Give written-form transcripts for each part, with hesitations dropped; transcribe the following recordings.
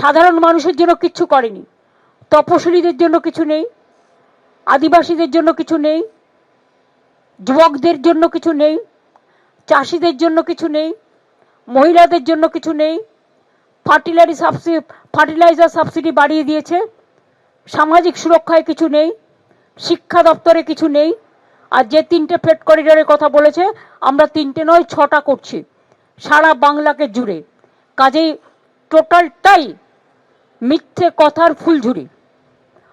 সাধারণ মানুষের জন্য কিচ্ছু করেনি। তপশিলীদের জন্য কিছু নেই, আদিবাসীদের জন্য কিছু নেই, যুবকদের জন্য কিছু নেই, চাষিদের জন্য কিছু নেই, মহিলাদের জন্য কিছু নেই। ফার্টিলাইজার সাবসিডি বাড়িয়ে দিয়েছে, সামাজিক সুরক্ষায় কিছু নেই, শিক্ষা দপ্তরে কিছু নেই। আর যে 3টে ফ্রেট করিডোরের কথা বলেছে, আমরা 3টে নয় 6টা করছি সারা বাংলাকে জুড়ে। কাজেই টোটালটাই মিথ্যে কথার ফুলঝুরি,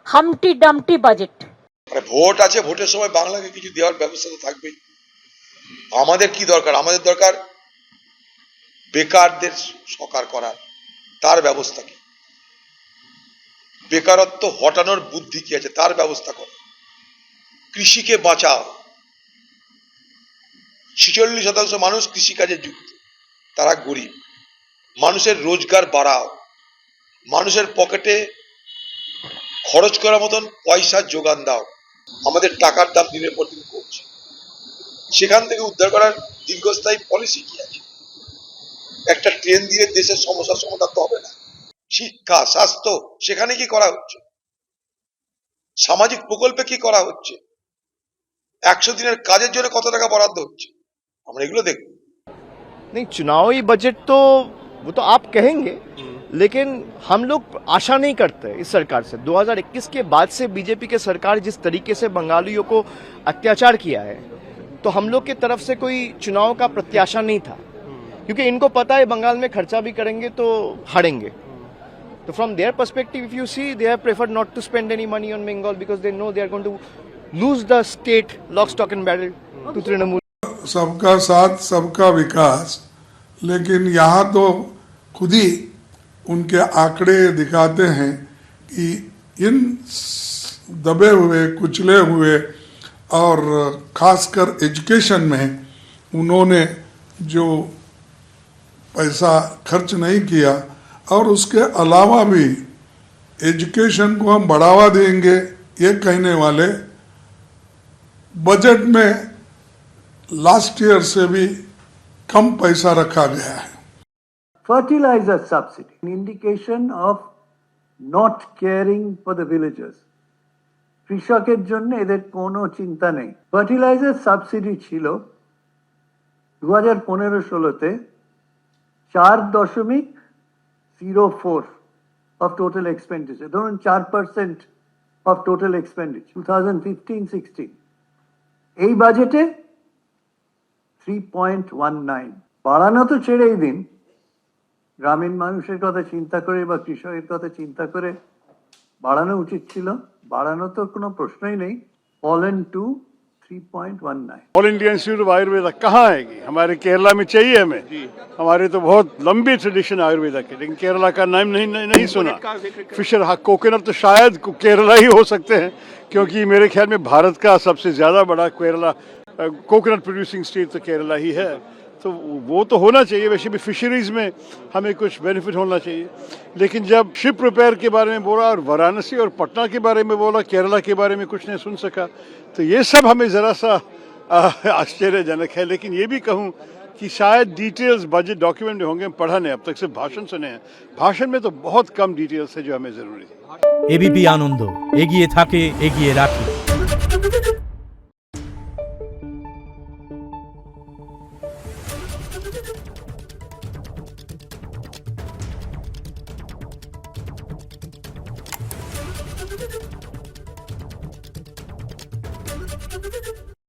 হামটি ডামটি বাজেট। ভোট আছে, ভোটের সময় বাংলাকে কিছু দেওয়ার ব্যবস্থা তো থাকবেই। আমাদের কি দরকার? আমাদের দরকার বেকারদের সকার করার, তার ব্যবস্থা কি? বেকারত্ব হটানোর বুদ্ধি কি আছে, তার ব্যবস্থা করো। কৃষিকে বাঁচাও। 46% মানুষ কৃষিকাজে যুক্ত, তারা গরিব। মানুষের রোজগার বাড়াও, মানুষের পকেটে খরচ করার মতন পয়সা যোগান দাও। আমাদের টাকার দাম দিনের পর দিন কমছে, সেখান থেকে উদ্ধার করার দীর্ঘস্থায়ী পলিসি কি আছে? একটা ট্রেন দিয়ে দেশের সমস্যার সমাধান তো হবে না। শিক্ষা, স্বাস্থ্য, সেখানে কি করা হচ্ছে? সামাজিক প্রকল্পে কি করা হচ্ছে? 100 দিনের কাজের জন্য কত টাকা বরাদ্দ হচ্ছে? আমরা এগুলো দেখব। नहीं, चुनावी बजट तो वो तो आप कहेंगे, लेकिन हम लोग आशा नहीं करते इस सरकार से। 2021 के बाद से बीजेपी के सरकार जिस तरीके से बंगालियों को अत्याचार किया है, तो हम लोग की तरफ से कोई चुनाव का प्रत्याशा नहीं था, क्योंकि इनको पता है बंगाल में खर्चा भी करेंगे तो हारेंगे। तो from their perspective if you see, they have preferred not to spend any money on Bengal because they know they are going to lose the state lock stock and barrel to Trinamool. सबका साथ सबका विकास, लेकिन यहाँ तो खुद ही उनके आंकड़े दिखाते हैं कि इन दबे हुए कुचले हुए और खासकर एजुकेशन में उन्होंने जो पैसा खर्च नहीं किया, और उसके अलावा भी एजुकेशन को हम बढ़ावा देंगे ये कहने वाले बजट में लास्ट ईयर से भी कम पैसा रखा गया है। Fertilizer subsidy, an indication of not caring for the villagers. কৃষকের জন্য এদের কোনো চিন্তা নেই। ফার্টিলাইজার সাবসিডি ছিল 2015-16-তে 4.04 of total expenditure, ধরুন 4% of total expenditure 2015-16। এই বাজেটে 3.19। বাড়ানো তো ছেড়েই দিন, গ্রামীণ মানুষের কথা চিন্তা করে বা কৃষকের কথা চিন্তা করে বাড়ানো উচিত ছিল। বাড়ানো তো কোনো প্রশ্নই নেই। fallen to 3.19। All India institute of Ayurveda कहाँ आएगी? हमारे केरला में चाहिए हमें। हमारे तो बहुत लंबी ट्रेडिशन आयुर्वेदा की, लेकिन केरला का नाम नहीं सुना। फिशर कोकोनट तो शायद केरला ही हो सकते हैं, क्योंकि मेरे ख्याल में भारत का सबसे ज्यादा बड़ा केरला कोकोनट प्रोड्यूसिंग स्टेट तो केरला ही है। तो वो तो होना चाहिए। वैसे भी फिशरीज में हमें कुछ बेनिफिट होना चाहिए, लेकिन जब शिप रिपेयर के बारे में बोला और वाराणसी और पटना के बारे में बोला, केरला के बारे में कुछ नहीं सुन सका, तो ये सब हमें ज़रा सा आश्चर्यजनक है। लेकिन ये भी कहूँ कि शायद डिटेल्स बजट डॉक्यूमेंट होंगे, पढ़ा नहीं, अब तक सिर्फ भाषण सुने हैं। भाषण में तो बहुत कम डिटेल्स है जो हमें ज़रूरी है। एबीपी आनंद एगिए थाके एगिए राखे।